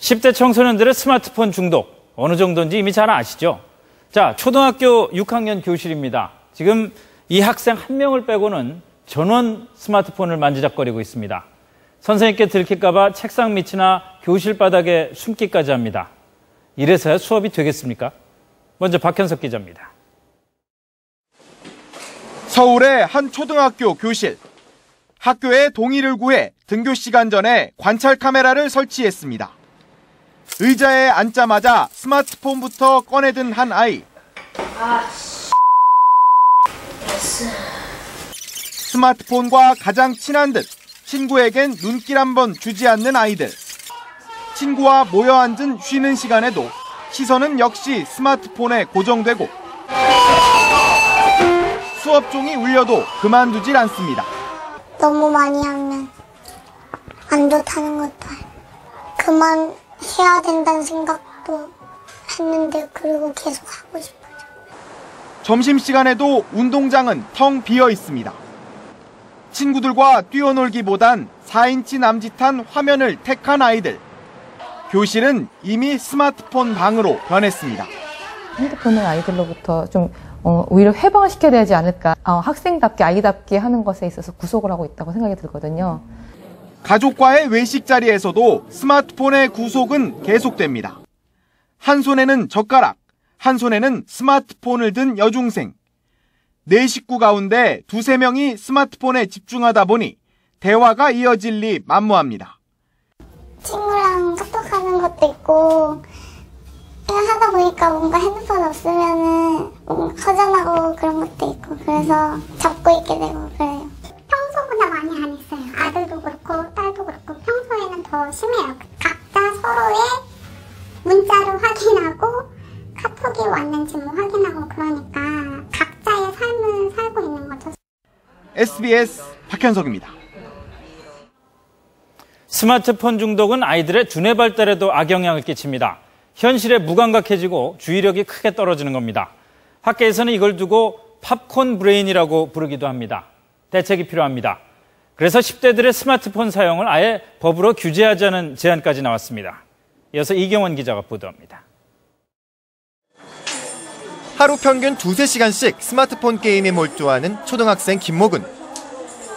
10대 청소년들의 스마트폰 중독 어느 정도인지 이미 잘 아시죠? 자, 초등학교 6학년 교실입니다. 지금 이 학생 한 명을 빼고는 전원 스마트폰을 만지작거리고 있습니다. 선생님께 들킬까 봐 책상 밑이나 교실 바닥에 숨기까지 합니다. 이래서야 수업이 되겠습니까? 먼저 박현석 기자입니다. 서울의 한 초등학교 교실. 학교에 동의를 구해 등교 시간 전에 관찰 카메라를 설치했습니다. 의자에 앉자마자 스마트폰부터 꺼내든 한 아이. 스마트폰과 가장 친한 듯 친구에겐 눈길 한번 주지 않는 아이들. 친구와 모여 앉은 쉬는 시간에도 시선은 역시 스마트폰에 고정되고 수업 종이 울려도 그만두질 않습니다. 너무 많이 하면 안 좋다는 것도 알고 그만해야 된다는 생각도 했는데 그리고 계속 하고 싶어요. 점심시간에도 운동장은 텅 비어 있습니다. 친구들과 뛰어놀기보단 4인치 남짓한 화면을 택한 아이들. 교실은 이미 스마트폰 방으로 변했습니다. 핸드폰을 아이들로부터 좀 오히려 해방을 시켜야 되지 않을까. 학생답게 아이답게 하는 것에 있어서 구속을 하고 있다고 생각이 들거든요. 가족과의 외식 자리에서도 스마트폰의 구속은 계속됩니다. 한 손에는 젓가락, 한 손에는 스마트폰을 든 여중생. 4식구 가운데 2~3명이 스마트폰에 집중하다 보니 대화가 이어질 리 만무합니다. 친구랑 카톡하는 것도 있고 하다 보니까 뭔가 핸드폰 없으면은 허전하고 그런 것도 있고 그래서 잡고 있게 되고 그래요. 평소보다 많이 안 했어요. 아들도 그렇고 딸도 그렇고 평소에는 더 심해요. 각자 서로의 문자를 확인하고 카톡이 왔는지 뭐 확인하고 그러니까 각자의 삶을 살고 있는 거죠. SBS 박현석입니다. 스마트폰 중독은 아이들의 두뇌 발달에도 악영향을 끼칩니다. 현실에 무감각해지고 주의력이 크게 떨어지는 겁니다. 학계에서는 이걸 두고 팝콘 브레인이라고 부르기도 합니다. 대책이 필요합니다. 그래서 10대들의 스마트폰 사용을 아예 법으로 규제하자는 제안까지 나왔습니다. 이어서 이경원 기자가 보도합니다. 하루 평균 2~3시간씩 스마트폰 게임에 몰두하는 초등학생 김모근.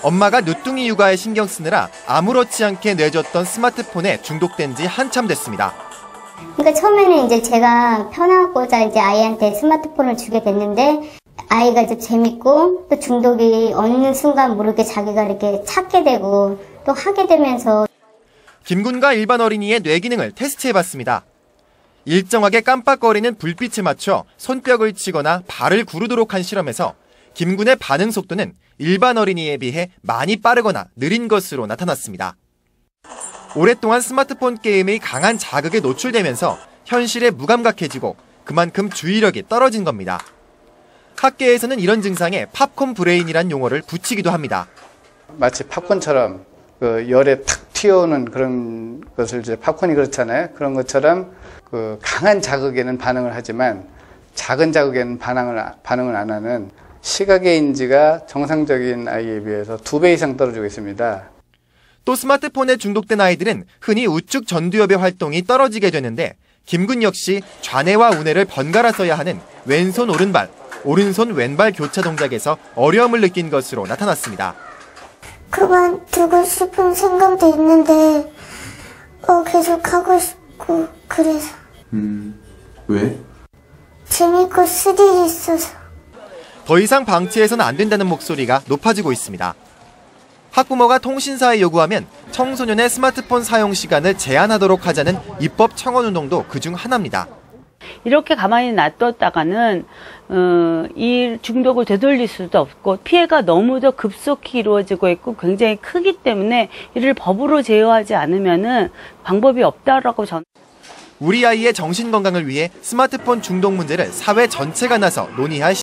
엄마가 늦둥이 육아에 신경 쓰느라 아무렇지 않게 내줬던 스마트폰에 중독된 지 한참 됐습니다. 그러니까 처음에는 이제 제가 편하고자 이제 아이한테 스마트폰을 주게 됐는데 아이가 이제 재밌고 또 중독이 어느 순간 모르게 자기가 이렇게 찾게 되고 또 하게 되면서 김군과 일반 어린이의 뇌 기능을 테스트해봤습니다. 일정하게 깜빡거리는 불빛에 맞춰 손뼉을 치거나 발을 구르도록 한 실험에서 김군의 반응 속도는 일반 어린이에 비해 많이 빠르거나 느린 것으로 나타났습니다. 오랫동안 스마트폰 게임의 강한 자극에 노출되면서 현실에 무감각해지고 그만큼 주의력이 떨어진 겁니다. 학계에서는 이런 증상에 팝콘 브레인이란 용어를 붙이기도 합니다. 마치 팝콘처럼 열에 탁 튀어오는 그런 것을 이제 팝콘이 그렇잖아요. 그런 것처럼 강한 자극에는 반응을 하지만 작은 자극에는 반응을 안 하는 시각의 인지가 정상적인 아이에 비해서 2배 이상 떨어지고 있습니다. 또 스마트폰에 중독된 아이들은 흔히 우측 전두엽의 활동이 떨어지게 되는데 김군 역시 좌뇌와 우뇌를 번갈아 써야 하는 왼손 오른발, 오른손 왼발 교차 동작에서 어려움을 느낀 것으로 나타났습니다. 그만두고 싶은 생각도 있는데 계속 하고 싶고 그래서. 왜? 재밌고 스릴이 있어서. 더 이상 방치해서는 안 된다는 목소리가 높아지고 있습니다. 학부모가 통신사에 요구하면 청소년의 스마트폰 사용 시간을 제한하도록 하자는 입법 청원 운동도 그중 하나입니다. 이렇게 가만히 놔뒀다가는 이 중독을 되돌릴 수도 없고 피해가 너무도 급속히 이루어지고 있고 굉장히 크기 때문에 이를 법으로 제어하지 않으면은 방법이 없다라고 저는. 우리 아이의 정신 건강을 위해 스마트폰 중독 문제를 사회 전체가 나서 논의할